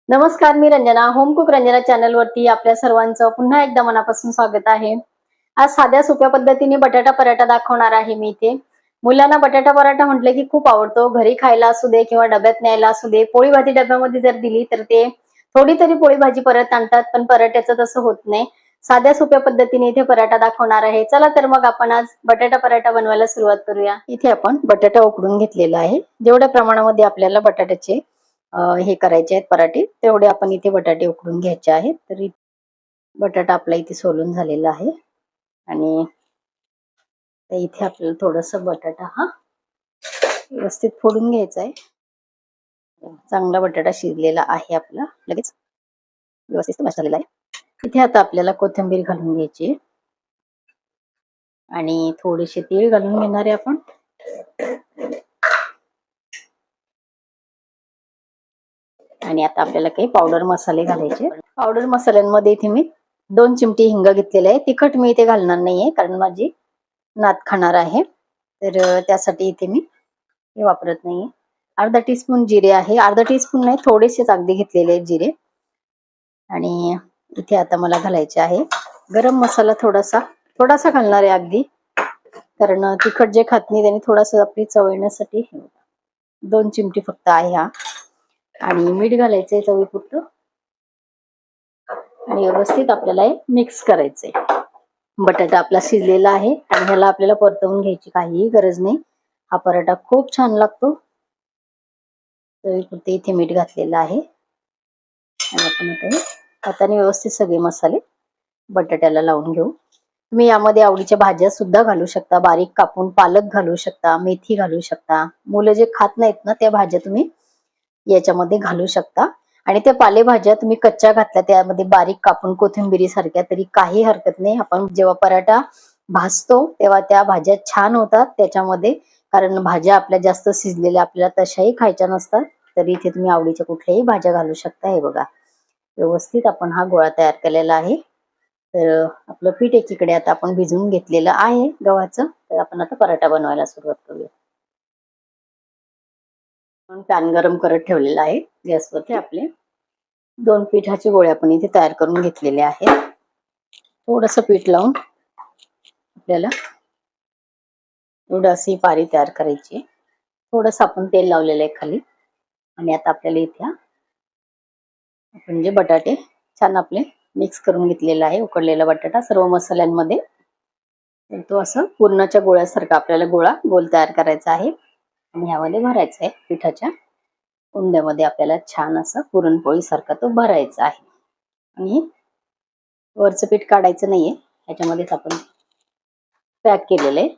नमस्कार, मी Ranjana. Home cook Ranjana channel वरती आपल्या सर्वांचं पुन्हा एकदा मनापासून स्वागत आहे. आज साध्या सोप्या पद्धतीने बटाटा पराठा दाखवणार आहे मी इथे. मुलांना बटाटा पराठा म्हटले की खूप आवडतो. घरी खायला असू दे किंवा डब्यात न्यायला असू दे, पोळी भाजी डब्यामध्ये जर दिली तर ते थोडी तरी पोळी भाजी परत आणतात, पण पराठ्याचं तसं होत नाही. साध्या सोप्या पद्धतीने इथे पराठा दाखवणार आहे. चला तर मग आपण आज बटाटा पराठा बनवायला सुरुवात करूया. इथे आपण बटाटा उकडून घेतलेला आहे. जेवढ्या प्रमाणामध्ये आपल्याला बटाट्याचे हे करायचे आहेत पराठे, तेवढे आपण इथे बटाटे उकडून घ्यायचे आहेत. तर बटाटा आपला इथे सोलून झालेला आहे आणि इथे आपल्याला थोडस बटाटा हा व्यवस्थित फोडून घ्यायचा आहे. चांगला बटाटा शिजलेला आहे आपला, लगेच व्यवस्थित मॅश झालेला आहे. इथे आता आपल्याला कोथिंबीर घालून घ्यायची आणि थोडेसे तीळ घालून घेणार आहे आपण. आणि आता आपल्याला काही पावडर मसाले घालायचे. पावडर मसाल्यांमध्ये इथे मी 2 चिमटी हिंग घेतलेले आहे. तिखट मी इथे घालणार नाहीये कारण माझी नात खाणार आहे, तर त्यासाठी इथे मी हे वापरत नाहीये. अर्धा टीस्पून जिरे आहे, अर्धा टीस्पून नाही, थोडेसेच अगदी घेतलेले आहेत जिरे. आणि इथे आता मला घालायचे आहे गरम मसाला, थोडासा थोडासा घालणार आहे अगदी, कारण तिखट जे खात नाही त्यांनी थोडासा आपली चव येण्यासाठी 2 चिमटी फक्त आहे हा. आणि मीठ घालायचंय चवीपुरतं आणि व्यवस्थित आपल्याला हे मिक्स करायचंय. बटाटा आपला शिजलेला आहे आणि ह्याला आपल्याला परतवून घ्यायची काहीही गरज नाही. हा पराठा खूप छान लागतो. चवीपुरते इथे मीठ घातलेलं आहे आणि आपण आता हाताने व्यवस्थित सगळे मसाले बटाट्याला लावून घेऊ. तुम्ही यामध्ये आवडीच्या भाज्या सुद्धा घालू शकता. बारीक कापून पालक घालू शकता, मेथी घालू शकता. मुलं जे खात नाहीत ना, त्या भाज्या तुम्ही याच्यामध्ये घालू शकता. आणि त्या पालेभाज्या तुम्ही कच्च्या घातल्या त्यामध्ये बारीक कापून कोथिंबिरी सारख्या, तरी काही हरकत नाही. आपण जेव्हा पराठा भाजतो तेव्हा त्या भाज्या छान होतात त्याच्यामध्ये, कारण भाज्या आपल्या जास्त शिजलेल्या आपल्याला तशाही खायच्या नसतात. तरी इथे तुम्ही आवडीच्या कुठल्याही भाज्या घालू शकता. हे बघा, व्यवस्थित आपण हा गोळा तयार केलेला आहे. तर आपलं पीठ एकीकडे आता आपण भिजवून घेतलेलं आहे गव्हाचं. तर आपण आता पराठा बनवायला सुरुवात करूया. पॅन गरम करत ठेवलेला आहे गॅसवरती. आपले 2 पिठाचे गोळे आपण इथे तयार करून घेतलेले आहेत. थोडस पीठ लावून आपल्याला थोडीशी पारी तयार करायची. थोडस आपण तेल लावलेलं आहे खाली. आणि आता आपल्याला इथे आपण जे बटाटे छान आपले मिक्स करून घेतलेला आहे, उकडलेला बटाटा सर्व मसाल्यांमध्ये, तो असं पूर्णाच्या गोळ्यासारखा आपल्याला गोळा गोल तयार करायचा आहे आणि ह्यामध्ये भरायचा आहे. पिठाच्या उंड्यामध्ये आपल्याला छान असं पुरणपोळी सारखा तो भरायचा आहे. आणि वरचं पीठ काढायचं नाहीये, ह्याच्यामध्येच आपण पॅक केलेलं आहे.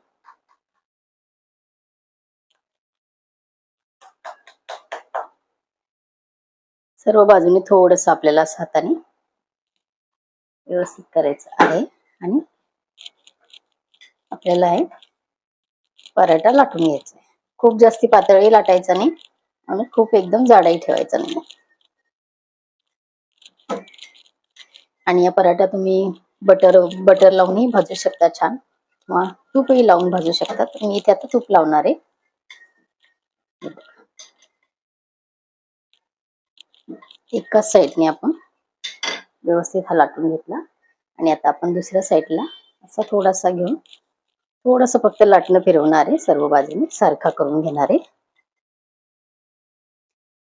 सर्व बाजूने थोडस आपल्याला हाताने व्यवस्थित करायचं आहे आणि आपल्याला हे पराठा लाटून घ्यायचा आहे. खूप जास्ती पातळही लाटायचा नाही आणि खूप एकदम जाडाही ठेवायचा नाही. आणि या पराठा तुम्ही बटर लावूनही भाजू शकता छान, किंवा तूपही लावून भाजू शकता. तर मी इथे आता तूप लावणार आहे. एकाच साईडने आपण व्यवस्थित हा लाटून घेतला आणि आता आपण दुसऱ्या साईडला असा थोडासा घेऊन थोडस फक्त लाटणं फिरवणार आहे, सर्व बाजूने सारखा करून घेणार आहे.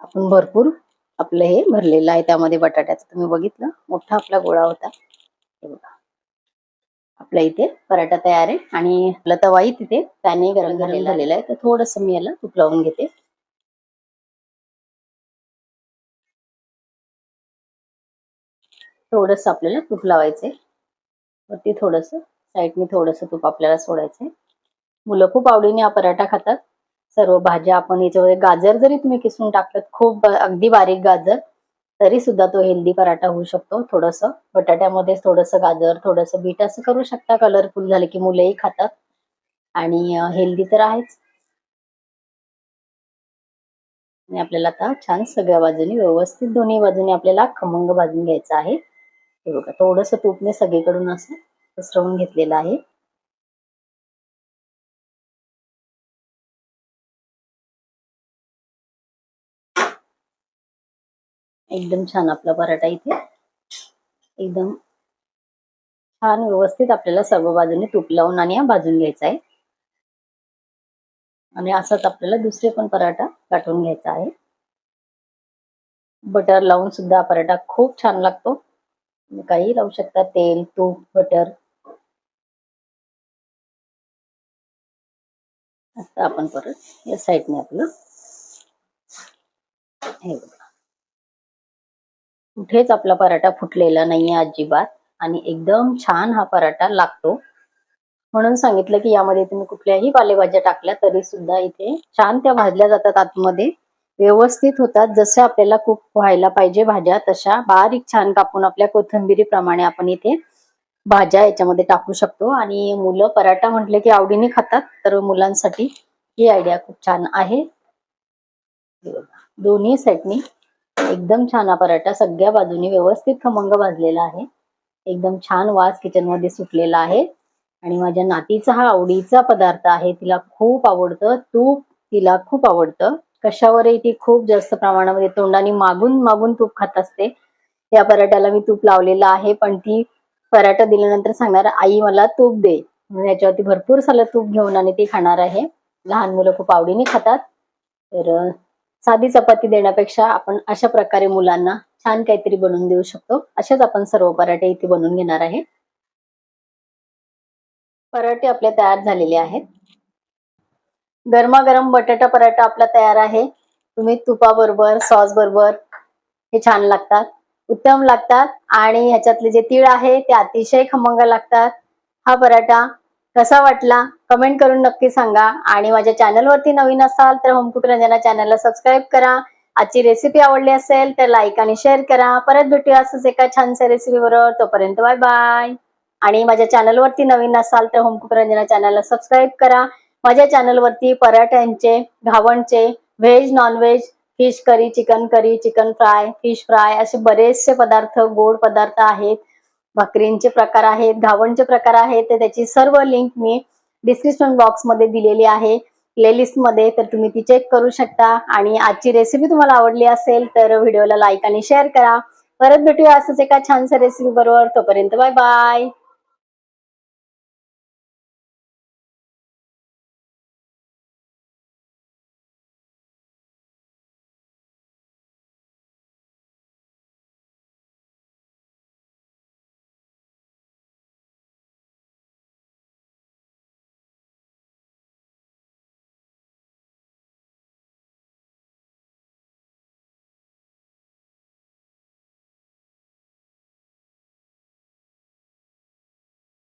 आपण भरपूर आपलं हे भरलेलं आहे त्यामध्ये बटाट्याचं. तुम्ही बघितलं, मोठा आपला गोळा होता. हे बघा, आपल्या इथे पराठा तयार आहे आणि आपला तवाही तिथे पॅनही गरम झालेला आहे. तर थोडस मी याला तूप लावून घेते. थोडस आपल्याला तूप लावायचंय वरती, थोडस साईडने थोडस तूप आपल्याला सोडायचंय. मुलं खूप आवडीने हा पराठा खातात. सर्व भाज्या आपण याच्यामध्ये, गाजर जरी तुम्ही किसून टाकलं, खूप अगदी बारीक गाजर, तरी सुद्धा तो हेल्दी पराठा होऊ शकतो. थोडस बटाट्यामध्ये थोडस गाजर, थोडस बीट असं करू शकता. कलरफुल झाले की मुलंही खातात आणि हेल्दी तर आहेच. आणि आपल्याला आता छान सगळ्या बाजूनी व्यवस्थित दोन्ही बाजूनी आपल्याला खमंग भाजून घ्यायचं आहे. हे बघा, थोडस तूपने सगळीकडून असं पसरवून घेतलेलं आहे. एकदम छान आपला पराठा इथे एकदम छान व्यवस्थित आपल्याला सर्व बाजूने तूप लावून आणि भाजून घ्यायचा आहे. आणि असाच आपल्याला दुसरे पण पराठा लाटून घ्यायचा आहे. बटर लावून सुद्धा पराठा खूप छान लागतो. काही लावू शकता, तेल, तूप, बटर. आता आपण परत या साईडने आपलं हे बघा, कुठेच आपला पराठा फुटलेला नाहीये अजिबात आणि एकदम छान हा पराठा लागतो. म्हणून सांगितलं की यामध्ये तुम्ही कुठल्याही पालेभाज्या टाकल्या तरी सुद्धा इथे छान त्या भाजल्या जातात, आतमध्ये व्यवस्थित होतात. जसं आपल्याला कुक व्हायला पाहिजे भाज्या तशा बारीक छान कापून आपल्या कोथिंबिरी प्रमाणे आपण इथे भाज्या याच्यामध्ये टाकू शकतो. आणि मुलं पराठा म्हटले की आवडीने खातात, तर मुलांसाठी ही आयडिया खूप छान आहे. दोन्ही साईडनी एकदम छान हा पराठा सगळ्या बाजूनी व्यवस्थित खमंग भाजलेला आहे. एकदम छान वास किचन मध्ये सुटलेला आहे. आणि माझ्या नातीचा हा आवडीचा पदार्थ आहे. तिला खूप आवडतं तूप, तिला खूप आवडतं. कशावरही ती खूप जास्त प्रमाणामध्ये तोंडाने मागून मागून तूप खात असते. या पराठ्याला मी तूप लावलेलं आहे, पण ती पराठा दिल्यानंतर सांगणार आई मला तूप दे, म्हणून याच्यावरती भरपूर सारं तूप घेऊन आणि ती खाणार आहे. लहान मुलं खूप आवडीने खातात. तर साधी चपाती देण्यापेक्षा आपण अशा प्रकारे मुलांना छान काहीतरी बनवून देऊ शकतो. अशाच आपण सर्व पराठे इथे बनवून घेणार आहे. पराठे आपले तयार झालेले आहेत. गरमागरम बटाटा पराठा आपला तयार आहे. तुम्ही तुपाबरोबर, सॉस बरोबर हे छान लागतात, उत्तम लागतात. आणि ह्याच्यातले जे तीळ आहे ते अतिशय खमंग लागतात. हा पराठा कसा वाटला कमेंट करून नक्की सांगा. आणि माझ्या चॅनलवरती नवीन असाल तर होम कुक रंजना चॅनलला सबस्क्राईब करा. आजची रेसिपी आवडली असेल तर लाईक आणि शेअर करा. परत भेटूया असंच एका छानशा रेसिपी बरोबर. तोपर्यंत बाय बाय. आणि माझ्या चॅनलवरती नवीन असाल तर होम कुक रंजना चॅनलला सबस्क्राईब करा. माझ्या चॅनलवरती पराठ्यांचे, घावणचे, veg, non veg, fish curry, chicken fry, fish fry असे बरेचसे पदार्थ, गोड पदार्थ आहेत. भाकरींचे प्रकार आहेत, घावणचे प्रकार आहेत. तर त्याची सर्व लिंक मी डिस्क्रिप्शन बॉक्स मध्ये दिलेली आहे प्लेलिस्ट मध्ये, तर तुम्ही ती चेक करू शकता. आणि आजची रेसिपी तुम्हाला आवडली असेल तर व्हिडिओला लाईक आणि शेअर करा. परत भेटूया असंच एका छानशा रेसिपी बरोबर. तोपर्यंत बाय बाय.